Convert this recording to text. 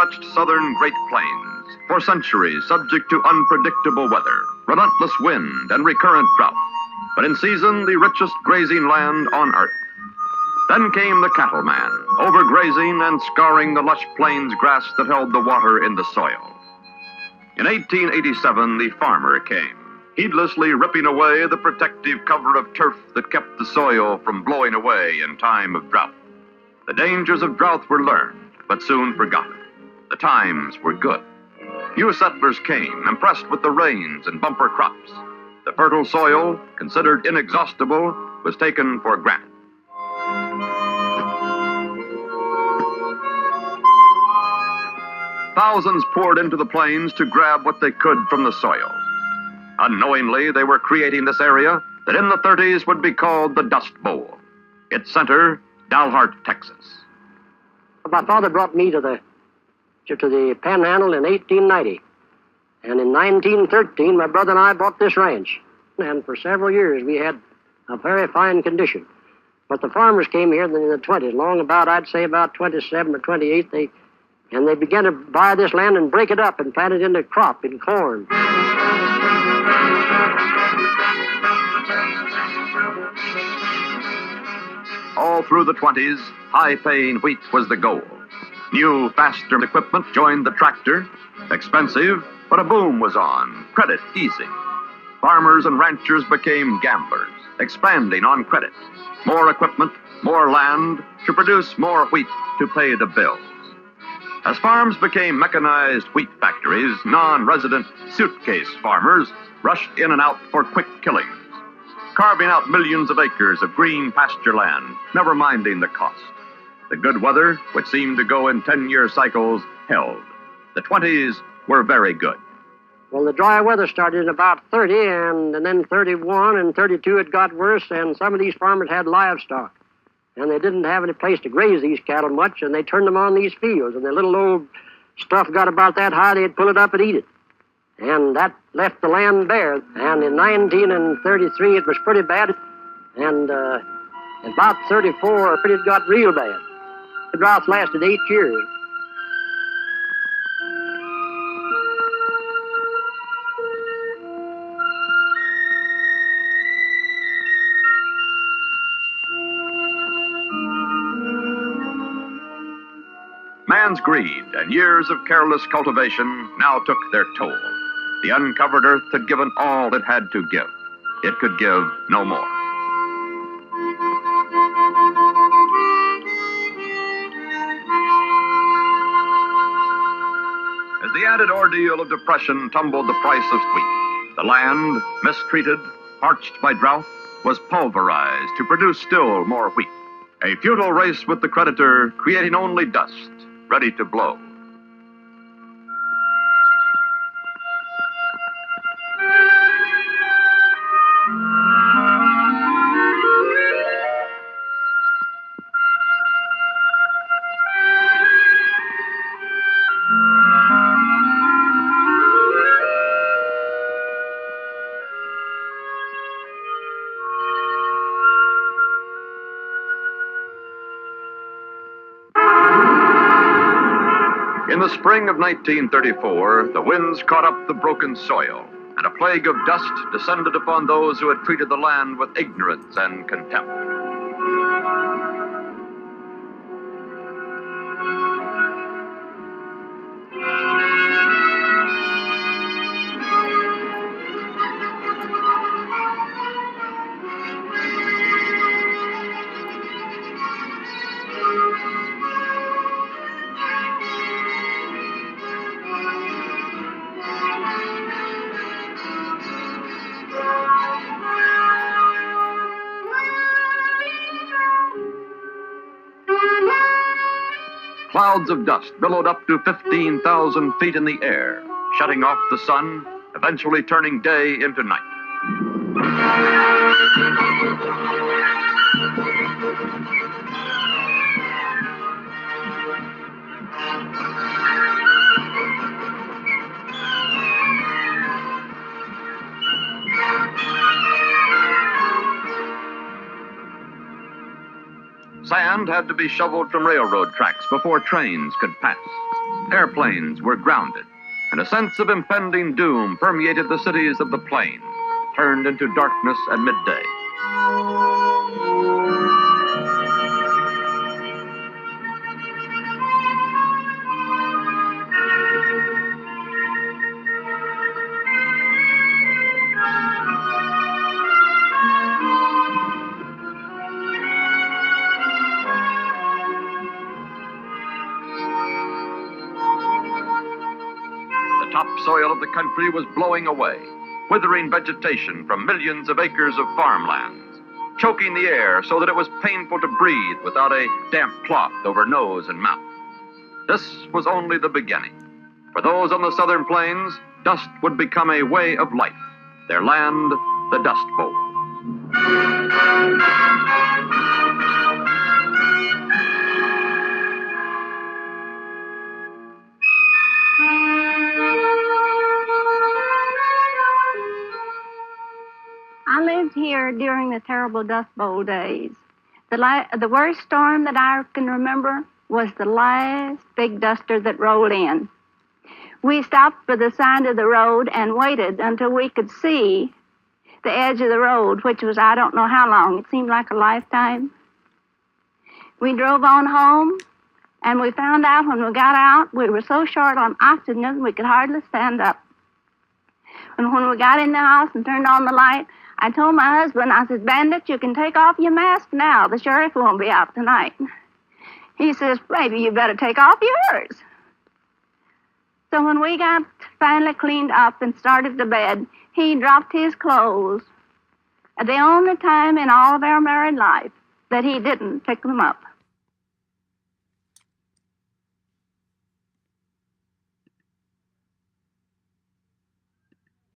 untouched southern Great Plains, for centuries subject to unpredictable weather, relentless wind, and recurrent drought, but in season the richest grazing land on earth. Then came the cattleman, overgrazing and scarring the lush plains grass that held the water in the soil. In 1887, the farmer came, heedlessly ripping away the protective cover of turf that kept the soil from blowing away in time of drought. The dangers of drought were learned, but soon forgotten. The times were good. New settlers came, impressed with the rains and bumper crops. The fertile soil, considered inexhaustible, was taken for granted. Thousands poured into the plains to grab what they could from the soil. Unknowingly, they were creating this area that in the 30s would be called the Dust Bowl. Its center, Dalhart, Texas. My father brought me to the Panhandle in 1890. And in 1913, my brother and I bought this ranch. And for several years, we had a very fine condition. But the farmers came here in the 20s, long about, I'd say about 27 or 28, they began to buy this land and break it up and plant it into crop, in corn. All through the 20s, high-paying wheat was the goal. New, faster equipment joined the tractor. Expensive, but a boom was on. Credit easy. Farmers and ranchers became gamblers, expanding on credit. More equipment, more land, to produce more wheat to pay the bills. As farms became mechanized wheat factories, non-resident suitcase farmers rushed in and out for quick killings, carving out millions of acres of green pasture land, never minding the cost. The good weather, which seemed to go in 10-year cycles, held. The 20s were very good. Well, the dry weather started in about 30, and then 31 and 32 it got worse, and some of these farmers had livestock. And they didn't have any place to graze these cattle much, and they turned them on these fields, and their little old stuff got about that high, they'd pull it up and eat it. And that left the land bare. And in 1933, it was pretty bad. And about 34, it got real bad. The drought lasted 8 years. Man's greed and years of careless cultivation now took their toll. The uncovered earth had given all it had to give. It could give no more. As the added ordeal of depression tumbled the price of wheat, the land, mistreated, parched by drought, was pulverized to produce still more wheat. A futile race with the creditor, creating only dust, ready to blow. In the spring of 1934, the winds caught up the broken soil, and a plague of dust descended upon those who had treated the land with ignorance and contempt. Clouds of dust billowed up to 15,000 feet in the air, shutting off the sun, eventually turning day into night. Sand had to be shoveled from railroad tracks before trains could pass. Airplanes were grounded, and a sense of impending doom permeated the cities of the plain, turned into darkness at midday. The topsoil of the country was blowing away, withering vegetation from millions of acres of farmlands, choking the air so that it was painful to breathe without a damp cloth over nose and mouth. This was only the beginning. For those on the southern plains, dust would become a way of life, their land the Dust Bowl. I lived here during the terrible Dust Bowl days. The worst storm that I can remember was the last big duster that rolled in. We stopped by the side of the road and waited until we could see the edge of the road, which was I don't know how long. It seemed like a lifetime. We drove on home, and we found out when we got out we were so short on oxygen we could hardly stand up. And when we got in the house and turned on the light, I told my husband, I said, "Bandit, you can take off your mask now. The sheriff won't be out tonight." He says, "Maybe you better take off yours." So when we got finally cleaned up and started to bed, he dropped his clothes at the only time in all of our married life that he didn't pick them up.